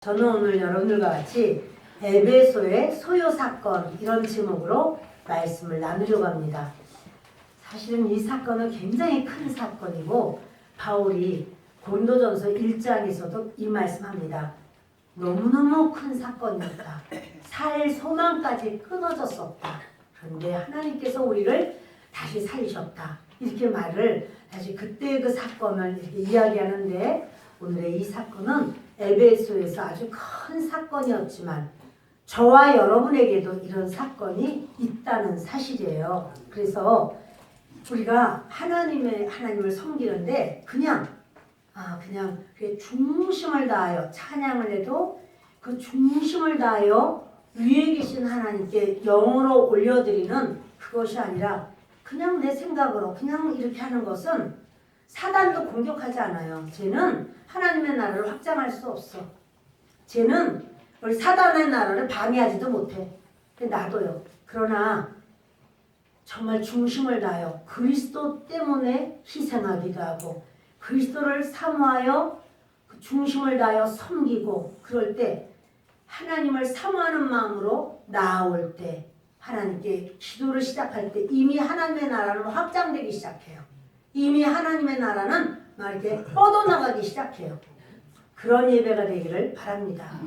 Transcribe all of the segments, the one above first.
저는 오늘 여러분들과 같이 에베소의 소요 사건 이런 제목으로 말씀을 나누려고 합니다. 사실은 이 사건은 굉장히 큰 사건이고 바울이 고린도전서 1장에서도 이 말씀합니다. 너무너무 큰 사건이었다. 살 소망까지 끊어졌었다. 그런데 하나님께서 우리를 다시 살리셨다. 이렇게 말을 다시 그때 그 사건을 이렇게 이야기하는데 오늘의 이 사건은 에베소에서 아주 큰 사건이었지만 저와 여러분에게도 이런 사건이 있다는 사실이에요. 그래서 우리가 하나님을 섬기는데 그냥 그 중심을 다하여 찬양을 해도 그 중심을 다하여 위에 계신 하나님께 영으로 올려드리는 그것이 아니라 그냥 내 생각으로 그냥 이렇게 하는 것은 사단도 공격하지 않아요. 쟤는 하나님의 나라를 확장할 수 없어. 쟤는 우리 사단의 나라를 방해하지도 못해. 나도요. 그러나 정말 중심을 다하여 그리스도 때문에 희생하기도 하고 그리스도를 사모하여 중심을 다하여 섬기고 그럴 때 하나님을 사모하는 마음으로 나아올 때 하나님께 기도를 시작할 때 이미 하나님의 나라는 확장되기 시작해요. 이미 하나님의 나라는 막 이렇게 뻗어나가기 시작해요. 그런 예배가 되기를 바랍니다.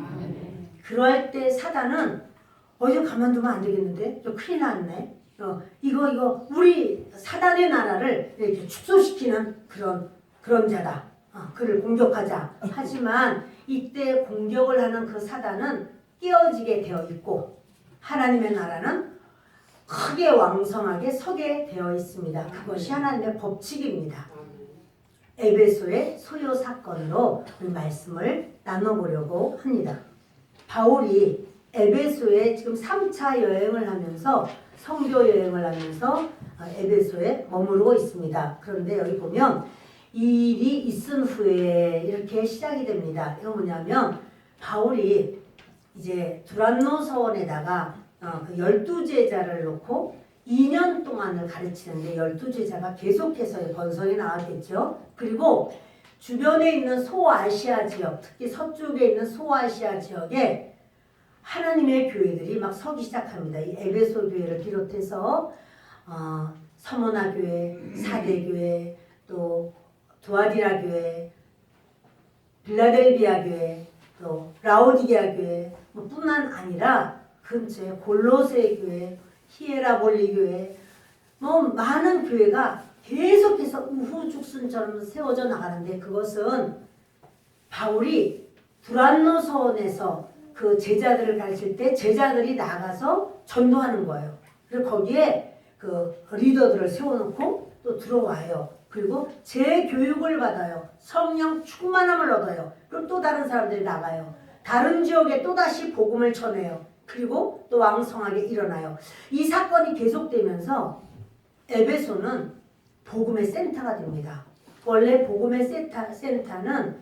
그럴 때 사단은 이거 가만두면 안 되겠는데? 저 큰일 났네. 이거 우리 사단의 나라를 이렇게 축소시키는 그런 자다. 그를 공격하자. 하지만 이때 공격을 하는 그 사단은 깨어지게 되어 있고 하나님의 나라는 크게 왕성하게 서게 되어 있습니다. 그것이 하나님의 법칙입니다. 에베소의 소요 사건으로 이 말씀을 나눠보려고 합니다. 바울이 에베소에 지금 3차 여행을 하면서 선교 여행을 하면서 에베소에 머무르고 있습니다. 그런데 여기 보면 이 일이 있은 후에 이렇게 시작이 됩니다. 이건 뭐냐면 바울이 이제 두란노 서원에다가 12제자를 놓고 2년 동안을 가르치는데 12제자가 계속해서 번성이 나왔겠죠. 그리고 주변에 있는 소아시아 지역, 특히 서쪽에 있는 소아시아 지역에 하나님의 교회들이 막 서기 시작합니다. 이 에베소 교회를 비롯해서 서머나 교회, 사대 교회, 또 두아디라 교회, 빌라델비아 교회, 또 라오디게아 교회 뿐만 아니라 근처에 골로새 교회, 히에라볼리 교회, 많은 교회가 계속해서 우후죽순처럼 세워져 나가는데 그것은 바울이 두란노 서원에서 그 제자들을 가르칠 때 제자들이 나가서 전도하는 거예요. 그리고 거기에 그 리더들을 세워놓고 또 들어와요. 그리고 재교육을 받아요. 성령 충만함을 얻어요. 그럼 또 다른 사람들이 나가요. 다른 지역에 또다시 복음을 전해요. 그리고 또 왕성하게 일어나요. 이 사건이 계속되면서 에베소는 복음의 센터가 됩니다. 원래 복음의 센터는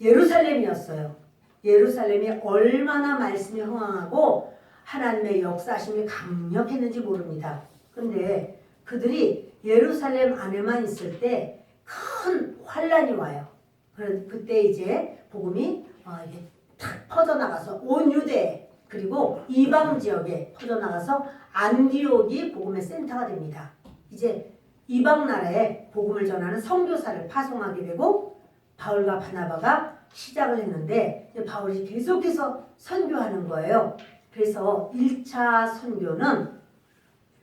예루살렘이었어요. 예루살렘이 얼마나 말씀에 흥황하고 하나님의 역사심이 강력했는지 모릅니다. 그런데 그들이 예루살렘 안에만 있을 때 큰 환란이 와요. 그때 이제 복음이 이게 탁 퍼져나가서 온 유대 그리고 이방 지역에 퍼져나가서 안디옥이 복음의 센터가 됩니다. 이제 이방 나라에 복음을 전하는 선교사를 파송하게 되고 바울과 바나바가 시작을 했는데 바울이 계속해서 선교하는 거예요. 그래서 1차 선교는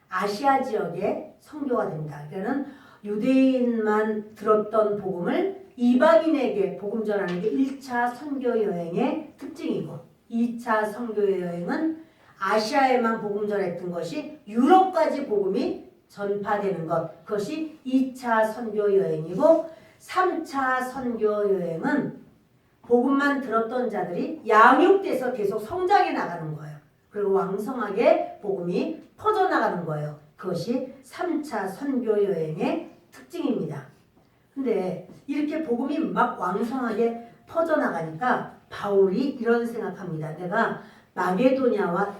아시아 지역에 선교가 됩니다. 그러니까 유대인만 들었던 복음을 이방인에게 복음 전하는 게 1차 선교 여행의 특징이고 2차 선교 여행은 아시아에만 복음 전했던 것이 유럽까지 복음이 전파되는 것 그것이 2차 선교 여행이고 3차 선교 여행은 복음만 들었던 자들이 양육돼서 계속 성장해 나가는 거예요. 그리고 왕성하게 복음이 퍼져나가는 거예요. 그것이 3차 선교 여행의 특징입니다. 근데 이렇게 복음이 막 왕성하게 퍼져나가니까 바울이 이런 생각합니다. 내가 마게도냐와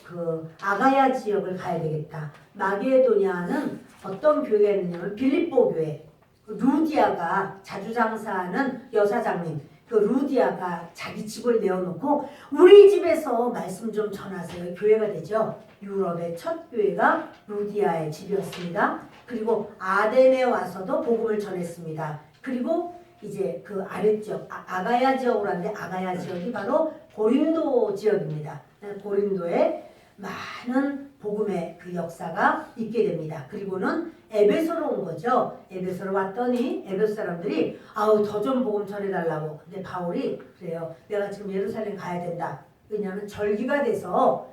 그 아가야 지역을 가야 되겠다. 마게도냐는 어떤 교회가 있느냐면 빌립보 교회. 루디아가 자주 장사하는 여사장님. 그 루디아가 자기 집을 내어놓고 우리 집에서 말씀 좀 전하세요. 교회가 되죠. 유럽의 첫 교회가 루디아의 집이었습니다. 그리고 아덴에 와서도 복음을 전했습니다. 그리고 이제 그 아래지역 아가야 지역으로 하는데 아가야 지역이 바로 고린도 지역입니다. 고린도에 많은 복음의 그 역사가 있게 됩니다. 그리고는 에베소로 온 거죠. 에베소로 왔더니 에베소 사람들이 아우 더 좀 복음 전해달라고. 근데 바울이 그래요. 내가 지금 예루살렘 가야 된다. 왜냐하면 절기가 돼서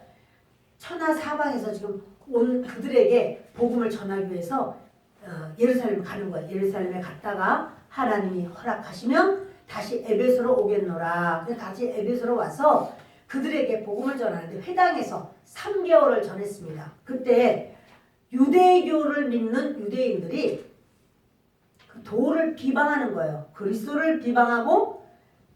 천하 사방에서 지금 온 그들에게 복음을 전하기 위해서 예루살렘 가는 거예요. 예루살렘에 갔다가 하나님이 허락하시면 다시 에베소로 오겠노라. 그래서 다시 에베소로 와서 그들에게 복음을 전하는데 회당에서 3개월을 전했습니다. 그때 유대교를 믿는 유대인들이 그 도를 비방하는 거예요. 그리스도를 비방하고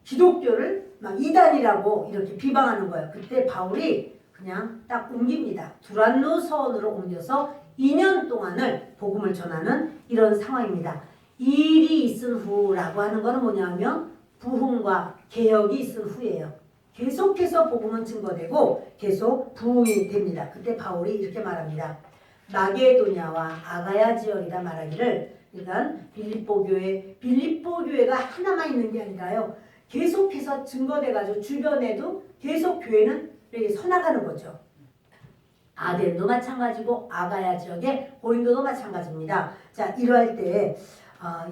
기독교를 막 이단이라고 이렇게 비방하는 거예요. 그때 바울이 그냥 딱 옮깁니다. 두란노 서원으로 옮겨서 2년 동안을 복음을 전하는 이런 상황입니다. 일이 있은 후라고 하는 것은 뭐냐면 부흥과 개혁이 있은 후예요. 계속해서 복음은 증거되고 계속 부흥이 됩니다. 그때 바울이 이렇게 말합니다. 마게도냐와 아가야 지역이다 말하기를, 그러니까 빌립보 교회가 하나만 있는 게 아니라요. 계속해서 증거돼가지고 주변에도 계속 교회는 이렇게 서나가는 거죠. 아덴도 마찬가지고 아가야 지역의 고린도도 마찬가지입니다. 자, 이러할 때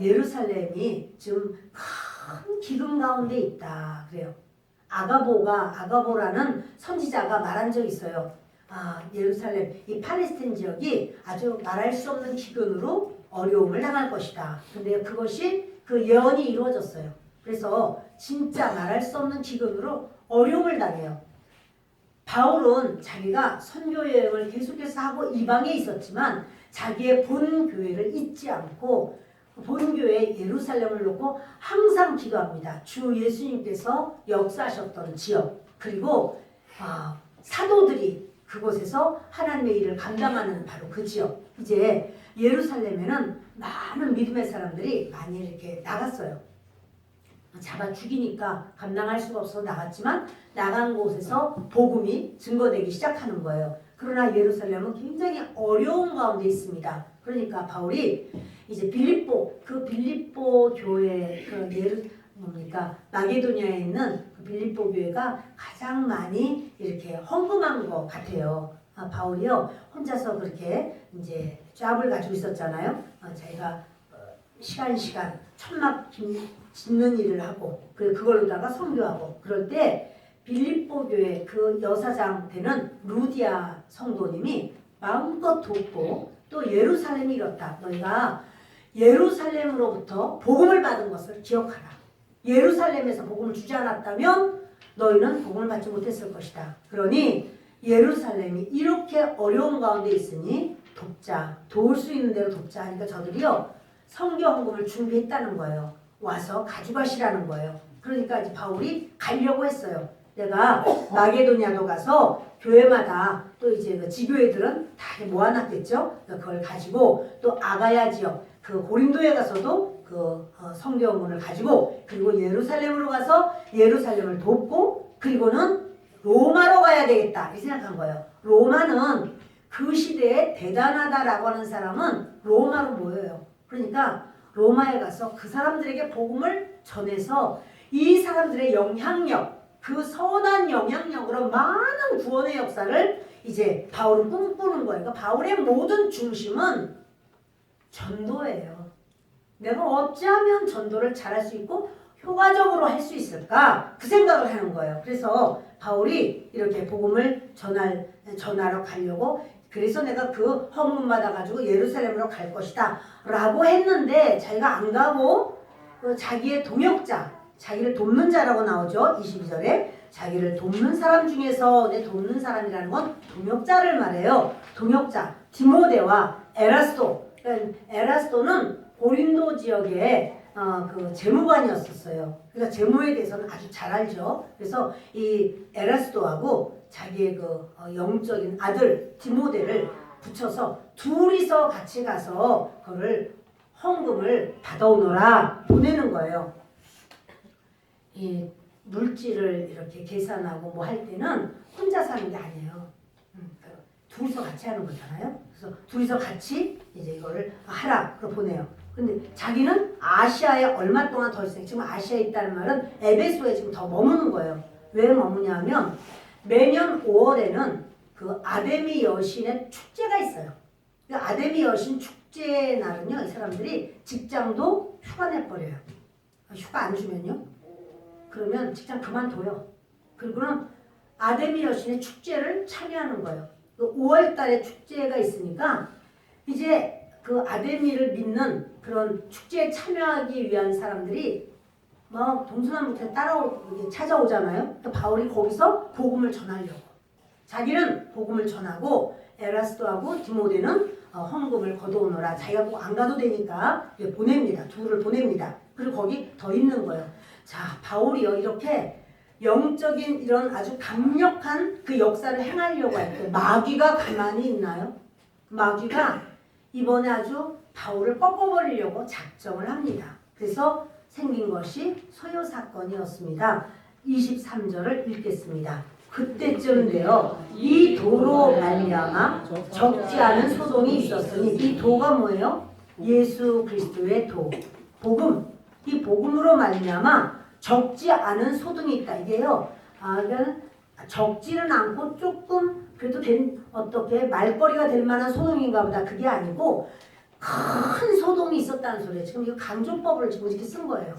예루살렘이 지금 큰 기금 가운데 있다 그래요. 아가보라는 선지자가 말한 적이 있어요. 예루살렘 이 팔레스타인 지역이 아주 말할 수 없는 기근으로 어려움을 당할 것이다. 근데 그것이 그 예언이 이루어졌어요. 그래서 진짜 말할 수 없는 기근으로 어려움을 당해요. 바울은 자기가 선교 여행을 계속해서 하고 이방에 있었지만 자기의 본 교회를 잊지 않고 본 교회 예루살렘을 놓고 항상 기도합니다. 주 예수님께서 역사하셨던 지역, 그리고 사도들이 그곳에서 하나님의 일을 감당하는 바로 그 지역. 이제 예루살렘에는 많은 믿음의 사람들이 많이 이렇게 나갔어요. 잡아 죽이니까 감당할 수가 없어서 나갔지만 나간 곳에서 복음이 증거되기 시작하는 거예요. 그러나 예루살렘은 굉장히 어려운 가운데 있습니다. 그러니까 바울이 이제 빌립보 교회 마게도냐에 있는 그 빌립보 교회가 가장 많이 이렇게 헌금한 것 같아요. 바울이요 혼자서 그렇게 이제 잡을 가지고 있었잖아요. 자기가 시간 천막 짓는 일을 하고 그걸로다가 선교하고 그럴 때 빌립보 교회 그 여사장 되는 루디아 성도님이 마음껏 돕고 또 예루살렘이 이렇다. 너희가 예루살렘으로부터 복음을 받은 것을 기억하라. 예루살렘에서 복음을 주지 않았다면 너희는 복음을 받지 못했을 것이다. 그러니 예루살렘이 이렇게 어려운 가운데 있으니 돕자. 도울 수 있는 대로 돕자 하니까 저들이요 선교 헌금을 준비했다는 거예요. 와서 가져가시라는 거예요. 그러니까 이제 바울이 가려고 했어요. 내가 마게도냐도 가서 교회마다 또 이제 그 지교회들은 다 모아놨겠죠. 그걸 가지고 또 아가야 지역 그 고린도에 가서도 그 선교 헌금을 가지고 그리고 예루살렘으로 가서 예루살렘을 돕고 그리고는 로마로 가야 되겠다 이 생각한 거예요. 로마는 그 시대에 대단하다라고 하는 사람은 로마로 모여요. 그러니까 로마에 가서 그 사람들에게 복음을 전해서 이 사람들의 영향력, 그 선한 영향력으로 많은 구원의 역사를 이제 바울은 꿈꾸는 거예요. 그러니까 바울의 모든 중심은 전도예요. 내가 어찌하면 전도를 잘할 수 있고 효과적으로 할 수 있을까? 그 생각을 하는 거예요. 그래서 바울이 이렇게 복음을 전하러 가려고 그래서 내가 그 헌금 받아가지고 예루살렘으로 갈 것이다 라고 했는데 자기가 안 가고 자기의 동역자, 자기를 돕는 자라고 나오죠. 22절에 자기를 돕는 사람 중에서 돕는 사람이라는 건 동역자를 말해요. 동역자 디모데와 에라스도. 에라스도는 고린도 지역에 그 재무관이었었어요. 그러니까 재무에 대해서는 아주 잘 알죠. 그래서 이 에라스도하고 자기의 그 영적인 아들 디모데를 붙여서 둘이서 같이 가서 그거를 헌금을 받아오너라 보내는 거예요. 이 물질을 이렇게 계산하고 뭐 할 때는 혼자 사는 게 아니에요. 둘이서 같이 하는 거잖아요. 그래서 둘이서 같이 이제 이거를 하라 그 보내요. 근데 자기는 아시아에 얼마 동안 더 있어요. 지금 아시아에 있다는 말은 에베소에 지금 더 머무는 거예요. 왜 머무냐면 매년 5월에는 그 아데미 여신의 축제가 있어요. 그 아데미 여신 축제 날은요, 이 사람들이 직장도 휴가 내버려요. 휴가 안 주면요, 그러면 직장 그만둬요. 그리고는 아데미 여신의 축제를 참여하는 거예요. 그 5월 달에 축제가 있으니까 이제 그 아데미를 믿는 그런 축제에 참여하기 위한 사람들이 막 동서남북에 찾아오잖아요. 그러니까 바울이 거기서 복음을 전하려고. 자기는 복음을 전하고 에라스도하고 디모데는 헌금을 거두오너라. 자기가 꼭 안 가도 되니까 보냅니다. 둘을 보냅니다. 그리고 거기 더 있는 거예요. 자, 바울이요 이렇게 영적인 이런 아주 강력한 그 역사를 행하려고 할 때 마귀가 가만히 있나요? 마귀가 이번에 아주 바울을 꺾어버리려고 작정을 합니다. 그래서 생긴 것이 소요 사건이었습니다. 23절을 읽겠습니다. 그때쯤 되어 이 도로 말미암아 적지 않은 소동이 있었으니 이 도가 뭐예요? 예수 그리스도의 도, 복음. 이 복음으로 말미암아 적지 않은 소동이 있다. 이게요. 그러니까 적지는 않고 조금 그래도 어떻게 말거리가 될 만한 소동인가 보다. 그게 아니고 큰 소동이 있었다는 소리예요. 지금 이거 강조법을 지금 이렇게 쓴 거예요.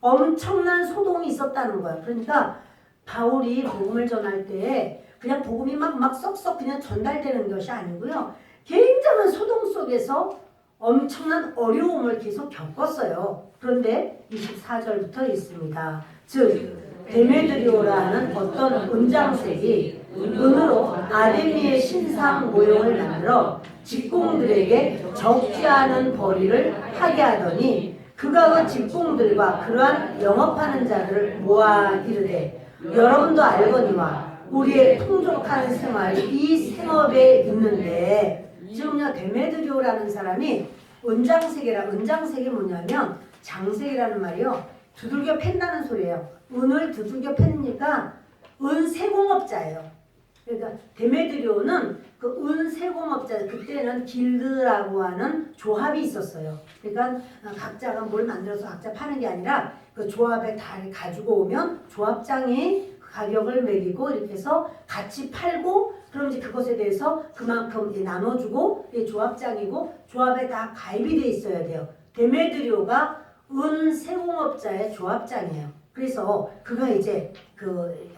엄청난 소동이 있었다는 거예요. 그러니까 바울이 복음을 전할 때 그냥 복음이 막 썩썩 그냥 전달되는 것이 아니고요. 굉장한 소동 속에서 엄청난 어려움을 계속 겪었어요. 그런데 24절부터 있습니다. 즉 데메드리오라는 어떤 은장색이 은으로 아데미의 신상 모형을 만들어 직공들에게 적지 않은 벌이를 하게 하더니 그가 그 직공들과 그러한 영업하는 자들을 모아 이르되 여러분도 알거니와 우리의 풍족한 생활이 이 생업에 있는데 지금요 데메드리오라는 사람이 은장색이 뭐냐면 장색이라는 말이요 두들겨 팬다는 소리예요. 은을 두들겨 패니까 은세공업자예요. 그러니까 데메드리오는 그 은세공업자, 그때는 길드라고 하는 조합이 있었어요. 그러니까 각자가 뭘 만들어서 각자 파는 게 아니라 그 조합에 다 가지고 오면 조합장이 가격을 매기고 이렇게 해서 같이 팔고 그럼 이제 그것에 대해서 그만큼 나눠주고 이게 조합장이고 조합에 다 가입이 돼 있어야 돼요. 데메드리오가 은세공업자의 조합장이에요. 그래서 그가 이제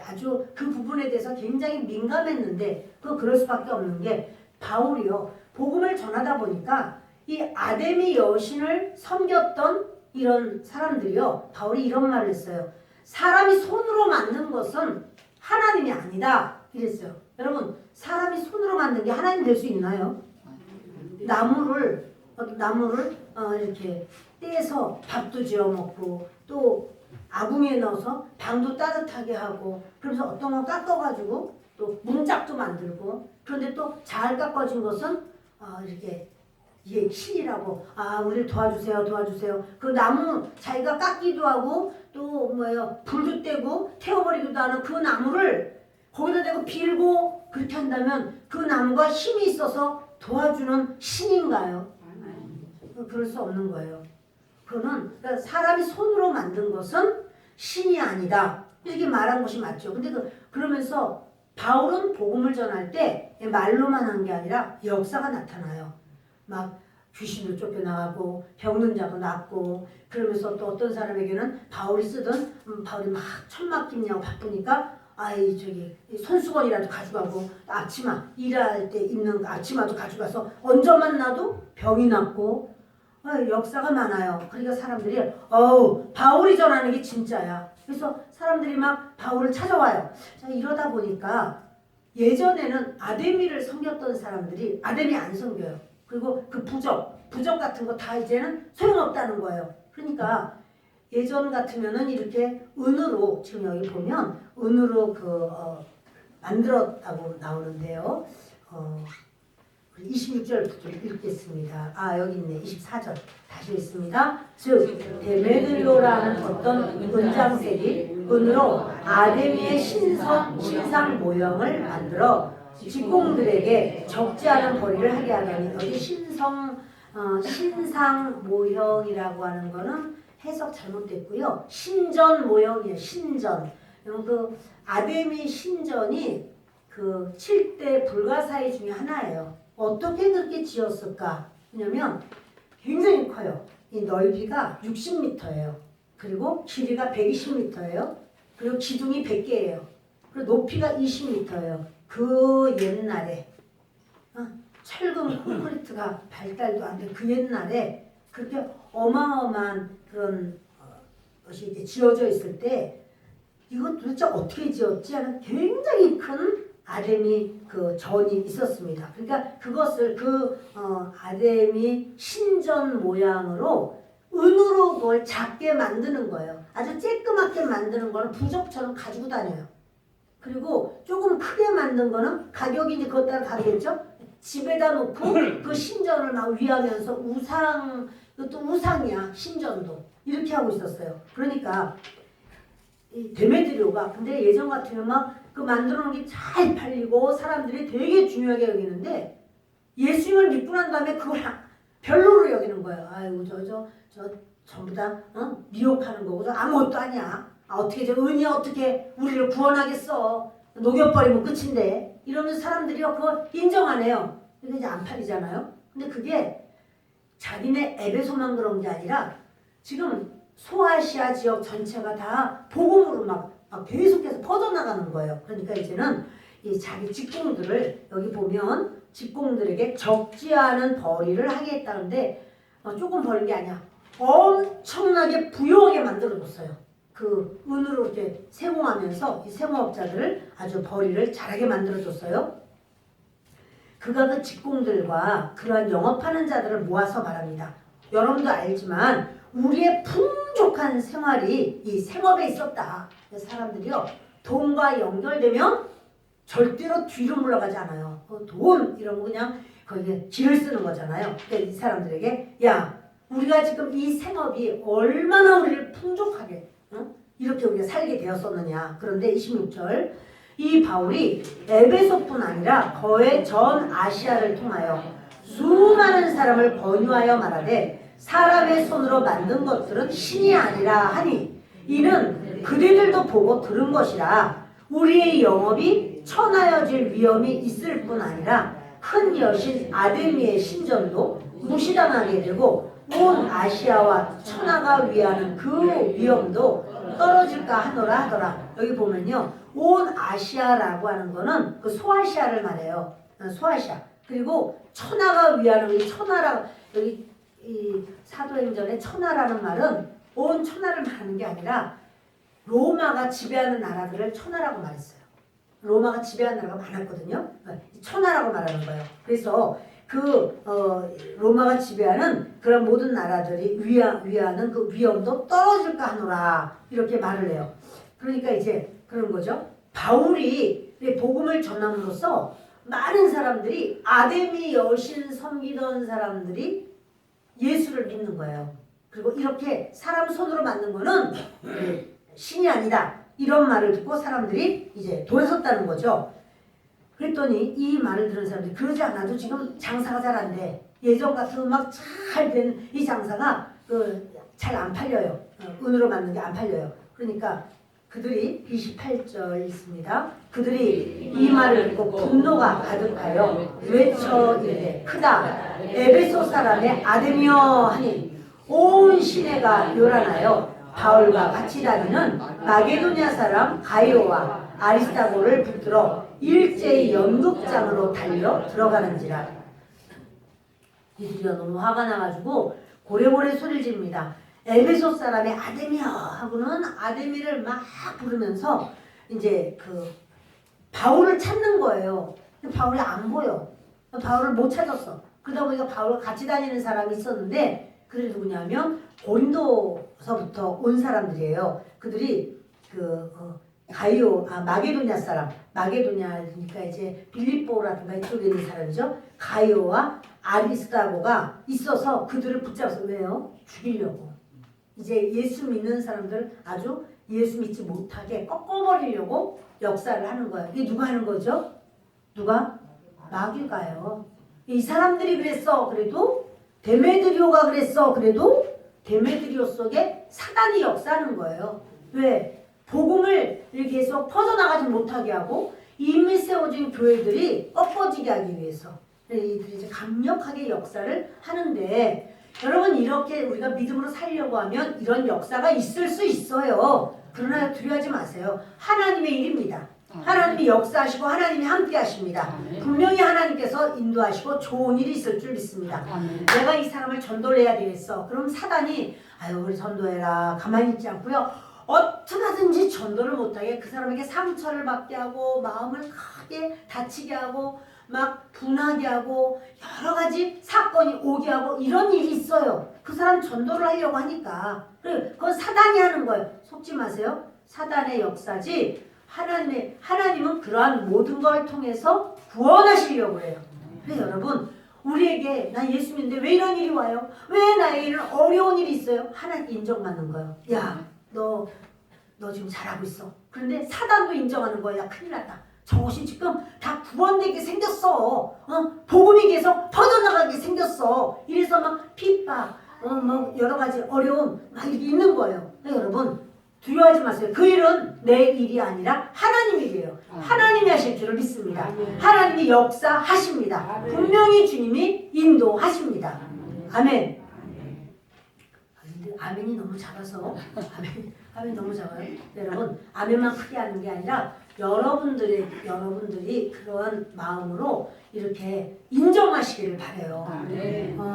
아주 그 부분에 대해서 굉장히 민감했는데 그럴 수밖에 없는 게 바울이요 복음을 전하다 보니까 이 아데미 여신을 섬겼던 이런 사람들이요 바울이 이런 말을 했어요. 사람이 손으로 만든 것은 하나님이 아니다 이랬어요. 여러분 사람이 손으로 만든 게 하나님 될 수 있나요? 나무를 이렇게 떼서 밥도 지어 먹고 또 아궁이에 넣어서 방도 따뜻하게 하고 그러면서 어떤 거 깎아가지고 또 문짝도 만들고 그런데 또 잘 깎아진 것은 이렇게 이게 신이라고 우리를 도와주세요 그 나무 자기가 깎기도 하고 또 불도 떼고 태워버리기도 하는 그 나무를 거기다 대고 빌고 그렇게 한다면 그 나무가 힘이 있어서 도와주는 신인가요? 그럴 수 없는 거예요. 그러니까 사람이 손으로 만든 것은 신이 아니다. 이렇게 말한 것이 맞죠. 근데 그러면서 바울은 복음을 전할 때 말로만 한 게 아니라 역사가 나타나요. 막 귀신도 쫓겨나가고 병든 자도 낫고 그러면서 또 어떤 사람에게는 바울이 바울이 막 천막 깁냐고 바쁘니까 손수건이라도 가져가고 앞치마 일할 때 입는 앞치마도 가져가서 얹어만 놔도 병이 낫고 역사가 많아요. 그러니까 사람들이 바울이 전하는 게 진짜야. 그래서 사람들이 막 바울을 찾아와요. 자, 이러다 보니까 예전에는 아데미를 섬겼던 사람들이 아데미 안 섬겨요. 그리고 그 부적 같은 거 다 이제는 소용없다는 거예요. 그러니까 예전 같으면은 이렇게 은으로 지금 여기 보면 은으로 만들었다고 나오는데요. 26절부터 읽겠습니다. 여기 있네. 24절. 다시 읽습니다. 즉 데메들로라는 어떤 은장색이 은으로 아데미의 신상 모형을 만들어 직공들에게 적지 않은 벌이를 하게 하더니, 여기 신상 모형이라고 하는 거는 해석 잘못됐고요. 신전 모형이에요. 신전. 그 아데미 신전이 그 7대 불가사의 중에 하나예요. 어떻게 그렇게 지었을까? 왜냐면 굉장히 커요. 이 넓이가 60m예요. 그리고 길이가 120m예요. 그리고 기둥이 100개예요. 그리고 높이가 20m예요. 그 옛날에 철근 콘크리트가 발달도 안 된 그 옛날에 그렇게 어마어마한 그런 것이 이렇게 지어져 있을 때 이거 도대체 어떻게 지었지 하는 굉장히 큰 아데미 그 전이 있었습니다. 그러니까 그것을 아데미 신전 모양으로 은으로 뭘 작게 만드는 거예요. 아주 쬐끄맣게 만드는 거는 부적처럼 가지고 다녀요. 그리고 조금 크게 만든 거는 가격이 이제 그것 따라 다르겠죠? 집에다 놓고 그 신전을 막 위하면서 이것도 우상이야, 신전도. 이렇게 하고 있었어요. 그러니까 이 데메드리오가 근데 예전 같으면 막 그 만들어 놓은 게 잘 팔리고 사람들이 되게 중요하게 여기는데 예수님을 믿고 난 다음에 그걸 별로로 여기는 거예요. 아이고 저 전부 다 미혹하는 거고 저 아무것도 아니야. 어떻게 저 은이 어떻게 우리를 구원하겠어. 녹여버리면 끝인데. 이러면서 사람들이 그거 인정 안 해요. 근데 이제 안 팔리잖아요. 근데 그게 자기네 에베소만 그런 게 아니라 지금 소아시아 지역 전체가 다 복음으로 막 계속해서 퍼져나가는 거예요. 그러니까 이제는 이 자기 직공들을 여기 보면 직공들에게 적지 않은 벌이를 하겠다는데 조금 버린 게 아니야. 엄청나게 부유하게 만들어줬어요. 그 은으로 이렇게 세공하면서 이 세공업자들을 아주 벌이를 잘하게 만들어줬어요. 그가 그 직공들과 그러한 영업하는 자들을 모아서 말합니다. 여러분도 알지만 우리의 풍족한 생활이 이 생업에 있었다. 사람들이요 돈과 연결되면 절대로 뒤로 물러가지 않아요. 돈 이런 거 그냥 거기에 길을 쓰는 거잖아요. 이 사람들에게 야 우리가 지금 이 생업이 얼마나 우리를 풍족하게 이렇게 우리가 살게 되었었느냐. 그런데 26절 이 바울이 에베소뿐 아니라 거의 전 아시아를 통하여 수많은 사람을 권유하여 말하되 사람의 손으로 만든 것들은 신이 아니라 하니 이는 그들도 보고 들은 것이라. 우리의 영업이 천하여질 위험이 있을 뿐 아니라 큰 여신 아데미의 신전도 무시당하게 되고 온 아시아와 천하가 위하는 그 위험도 떨어질까 하노라 하더라. 여기 보면요 온 아시아라고 하는 거는 그 소아시아를 말해요. 소아시아. 그리고 천하가 위하는 이 천하라고 여기 이 사도행전에 천하라는 말은 온 천하를 말하는 게 아니라 로마가 지배하는 나라들을 천하라고 말했어요. 로마가 지배하는 나라가 많았거든요. 천하라고 말하는 거예요. 그래서 로마가 지배하는 그런 모든 나라들이 위하는 그 위험도 떨어질까 하노라 이렇게 말을 해요. 그러니까 이제 그런 거죠. 바울이 복음을 전함으로써 많은 사람들이 아데미 여신 섬기던 사람들이 예수를 믿는 거예요. 그리고 이렇게 사람 손으로 만든 거는 신이 아니다. 이런 말을 듣고 사람들이 이제 돌아섰다는 거죠. 그랬더니 이 말을 들은 사람들이 그러지 않아도 지금 장사가 잘 안 돼. 예전 같은 막 잘 된 이 장사가 잘 안 팔려요. 은으로 만든 게 안 팔려요. 그러니까 그들이 28절 있습니다. 그들이 이 말을 듣고 분노가 가득하여 외쳐 이르되 크다 에베소 사람의 아데미여 하니 온 시내가 요란하여 바울과 같이 다니는 마게도냐 사람 가이오와 아리스타고를 붙들어 일제히 연극장으로 달려 들어가는지라. 이들이 너무 화가 나가지고 고래고래 소리를 지릅니다. 에베소 사람의 아데미여 하고는 아데미를 막 부르면서 이제 바울을 찾는 거예요. 근데 바울이 안 보여. 바울을 못 찾았어. 그러다 보니까 바울과 같이 다니는 사람이 있었는데 그들이 누구냐면 고린도서부터 온 사람들이에요. 그들이 마게도냐 사람, 마게도냐니까 이제 빌립보라든가 이쪽에 있는 사람이죠. 가이오와 아리스다고가 있어서 그들을 붙잡아서 왜요? 죽이려고. 이제 예수 믿는 사람들 아주 예수 믿지 못하게 꺾어버리려고 역사를 하는 거예요. 이게 누가 하는 거죠? 누가? 마귀가요. 이 사람들이 그랬어. 그래도 데메드리오가 그랬어. 그래도 데메드리오 속에 사단이 역사하는 거예요. 왜? 복음을 이렇게 계속 퍼져나가지 못하게 하고 이미 세워진 교회들이 꺾어지게 하기 위해서 이들이 이제 강력하게 역사를 하는데 여러분 이렇게 우리가 믿음으로 살려고 하면 이런 역사가 있을 수 있어요. 그러나 두려워하지 마세요. 하나님의 일입니다. 하나님이 역사하시고 하나님이 함께 하십니다. 분명히 하나님께서 인도하시고 좋은 일이 있을 줄 믿습니다. 내가 이 사람을 전도를 해야 되겠어. 그럼 사단이 아유 우리 전도해라. 가만히 있지 않고요. 어떻게 하든지 전도를 못하게 그 사람에게 상처를 받게 하고 마음을 크게 다치게 하고 막 분하게 하고 여러 가지 사건이 오게 하고 이런 일이 있어요. 그 사람 전도를 하려고 하니까. 그건 사단이 하는 거예요. 속지 마세요. 사단의 역사지 하나님은 그러한 모든 걸 통해서 구원하시려고 해요. 그래서 여러분 우리에게 나 예수 믿는데 왜 이런 일이 와요? 왜 나에게는 어려운 일이 있어요? 하나님 인정받는 거예요. 야 너 지금 잘하고 있어. 그런데 사단도 인정하는 거야. 큰일 났다. 저것이 지금 다 구원되게 생겼어. 복음이 계속 퍼져나가게 생겼어. 이래서 막 핍박, 뭐 여러 가지 어려움 막 이렇게 있는 거예요. 여러분 두려워하지 마세요. 그 일은 내 일이 아니라 하나님 일이에요. 하나님이 하실 줄을 믿습니다. 하나님이 역사하십니다. 분명히 주님이 인도하십니다. 아멘. 근데 아멘이 너무 작아서 아멘 너무 작아요. 여러분 아멘만 크게 하는 게 아니라 여러분들이 그런 마음으로 이렇게 인정하시기를 바래요.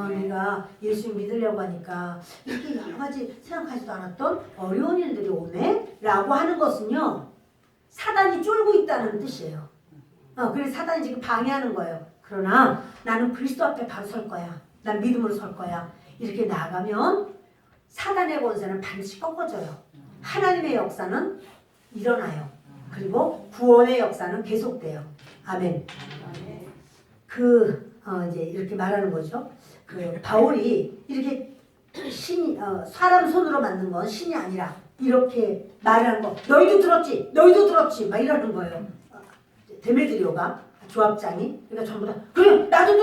내가 예수 믿으려고 하니까 이렇게 여러 가지 생각하지도 않았던 어려운 일들이 오네? 라고 하는 것은요. 사단이 쫄고 있다는 뜻이에요. 그래서 사단이 지금 방해하는 거예요. 그러나 나는 그리스도 앞에 바로 설 거야. 난 믿음으로 설 거야. 이렇게 나가면 사단의 권세는 반드시 꺾어져요. 하나님의 역사는 일어나요. 그리고 구원의 역사는 계속돼요. 아멘. 이제 이렇게 말하는 거죠. 바울이 이렇게 사람 손으로 만든 건 신이 아니라 이렇게 말하는 거. 너희도 들었지. 막 이러는 거예요. 데메드리오가 조합장이 그러니까 전부 다 그래 나도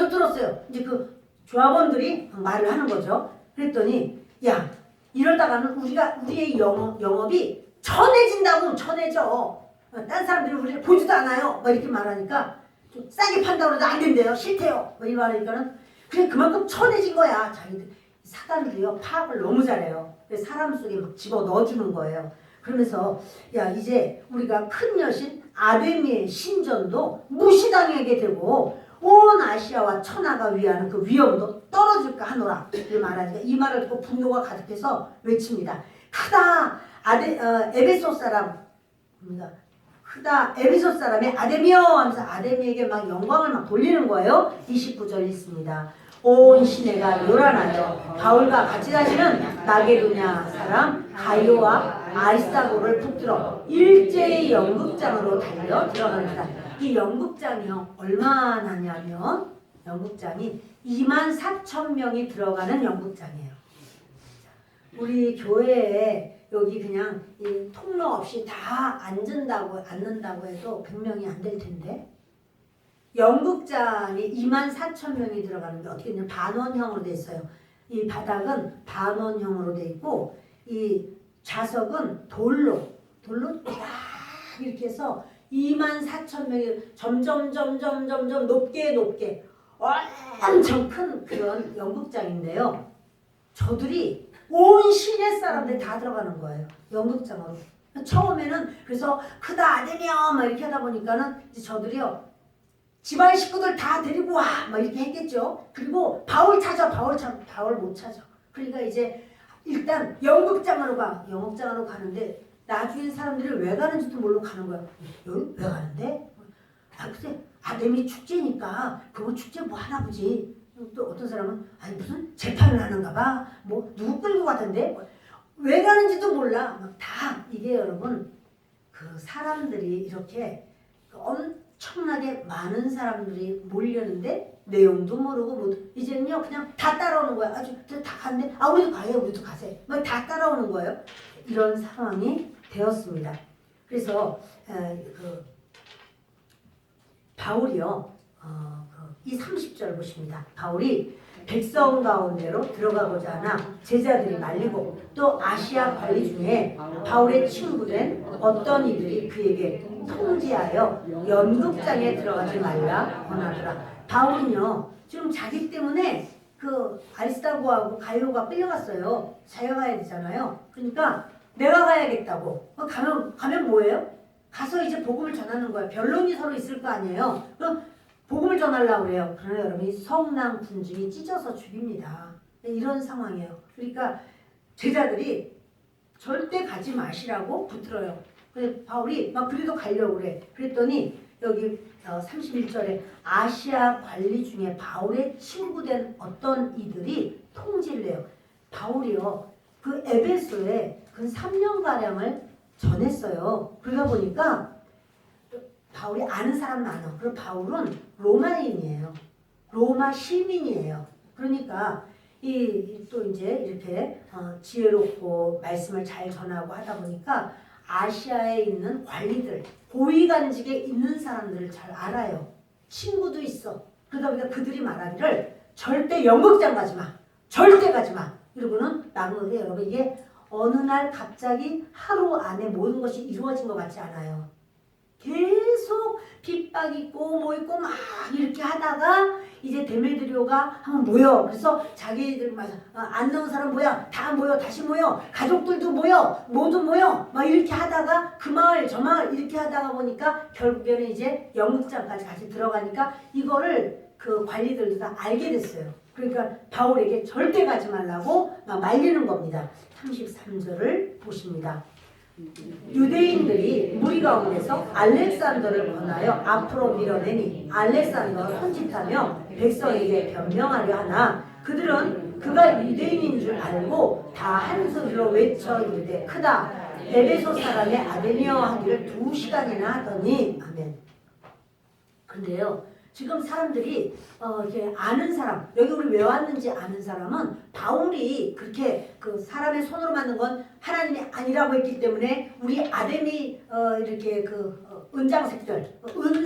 들었어요. 이제 그 조합원들이 말을 하는 거죠. 그랬더니 야 이러다가는 우리의 영업이 천해져. 딴 사람들이 우리를 보지도 않아요. 막 이렇게 말하니까 좀 싸게 판다고 해도 안 된대요. 싫대요. 막 이렇게 말하니까는 그래 그만큼 천해진 거야. 자기들 사단들이요 파악을 너무 잘해요. 사람 속에 막 집어 넣어주는 거예요. 그러면서 야 이제 우리가 큰 여신 아데미의 신전도 무시당하게 되고 온 아시아와 천하가 위하는 그 위엄도 떨어질까 하노라. 이렇게 말하니까 이 말을 듣고 분노가 가득해서 외칩니다. 크다 에베소 사람의 아데미여 하면서 아데미에게 막 영광을 막 돌리는 거예요. 29절 있습니다. 온 시내가 요란하여 바울과 같이 다니는 마게도냐 사람 가이오와 아리스다고를 붙들어 일제히 연극장으로 달려 들어갑니다. 이 연극장이요 얼마나냐면 연극장이 24,000명이 들어가는 연극장이에요. 우리 교회에 여기 그냥 이 통로 없이 다 앉는다고 해도 100명이 안 될 텐데 연극장이 24,000명이 들어가는데 어떻게 되냐면 반원형으로 돼 있어요. 이 바닥은 반원형으로 돼 있고 이 좌석은 돌로 딱 이렇게 해서 24,000명이 점점 높게 엄청 큰 그런 연극장인데요. 저들이 온 시내 사람들 다 들어가는 거예요. 연극장으로. 처음에는 그래서 크다 아데미여 막 이렇게 하다 보니까는 이제 저들이요 집안 식구들 다 데리고 와 막 이렇게 했겠죠. 그리고 바울 못 찾아. 그러니까 이제 일단 연극장으로 가는데 나중에 사람들이 왜 가는지도 모르고 가는 거야. 여기 왜 가는데? 글쎄 아데미 축제니까 그거 축제 뭐 하나 보지. 또 어떤 사람은 아니 무슨 재판을 하는가 봐. 뭐 누구 끌고 가던데 왜 가는지도 몰라. 막 다 이게 여러분 그 사람들이 이렇게 엄청나게 많은 사람들이 몰렸는데 내용도 모르고 뭐 이제는요 그냥 다 따라오는 거야. 아주 다 간대. 아 우리도 가요, 우리도 가세요. 막 다 따라오는 거예요. 이런 상황이 되었습니다. 그래서 그 바울이요, 이 30절 보십니다. 바울이 백성 가운데로 들어가고자 하나 제자들이 말리고 또 아시아 관리 중에 바울의 친구된 어떤 이들이 그에게 통지하여 연극장에 들어가지 말라 권하더라. 바울은요 지금 자기 때문에 그 아리스타고하고 가이오가 끌려갔어요. 자기가 가야 되잖아요. 그러니까 내가 가야겠다고. 가면 뭐예요? 가서 이제 복음을 전하는 거예요. 변론이 서로 있을 거 아니에요. 그럼 복음을 전하려고 그래요. 그러나 여러분이 성난 군중이 찢어서 죽입니다. 이런 상황이에요. 그러니까 제자들이 절대 가지 마시라고 붙들어요. 근데 바울이 막 그래도 가려고 그래. 그랬더니 여기 31절에 아시아 관리 중에 바울의 친구된 어떤 이들이 통지를 해요. 바울이요 그 에베소에 그 3년가량을 전했어요. 그러다 보니까 바울이 아는 사람 많아. 그리고 바울은 로마인이에요. 로마 시민이에요. 그러니까 또 이제 이렇게 지혜롭고 말씀을 잘 전하고 하다 보니까 아시아에 있는 관리들, 고위간직에 있는 사람들을 잘 알아요. 친구도 있어. 그러다 보니까 그들이 말하기를 절대 연극장 가지 마. 절대 가지 마. 이러고는 나누는데 여러분 이게 어느 날 갑자기 하루 안에 모든 것이 이루어진 것 같지 않아요. 계속 핍박 있고 뭐 있고 막 이렇게 하다가 이제 데메드리오가 한번 모여. 그래서 자기들 안 나온 사람 뭐야? 다 모여. 다시 모여. 가족들도 모여. 모두 모여. 막 이렇게 하다가 그 마을 저 마을 이렇게 하다가 보니까 결국에는 이제 연극장까지 같이 들어가니까 이거를 그 관리들도 다 알게 됐어요. 그러니까 바울에게 절대 가지 말라고 막 말리는 겁니다. 33절을 보십니다. 유대인들이 무리 가운데서 알렉산더를 권하여 앞으로 밀어내니 알렉산더가 손짓하며 백성에게 변명하려 하나 그들은 그가 유대인인 줄 알고 다 한 소리로 외쳐 이르되 크다 에베소 사람의 아데니어 하기를 2시간이나 하더니 아멘. 근데요 지금 사람들이 이렇게 아는 사람, 여기 우리 왜 왔는지 아는 사람은 바울이 그렇게 그 사람의 손으로 만든 건 하나님이 아니라고 했기 때문에 우리 아데미 이렇게 그 은장색들,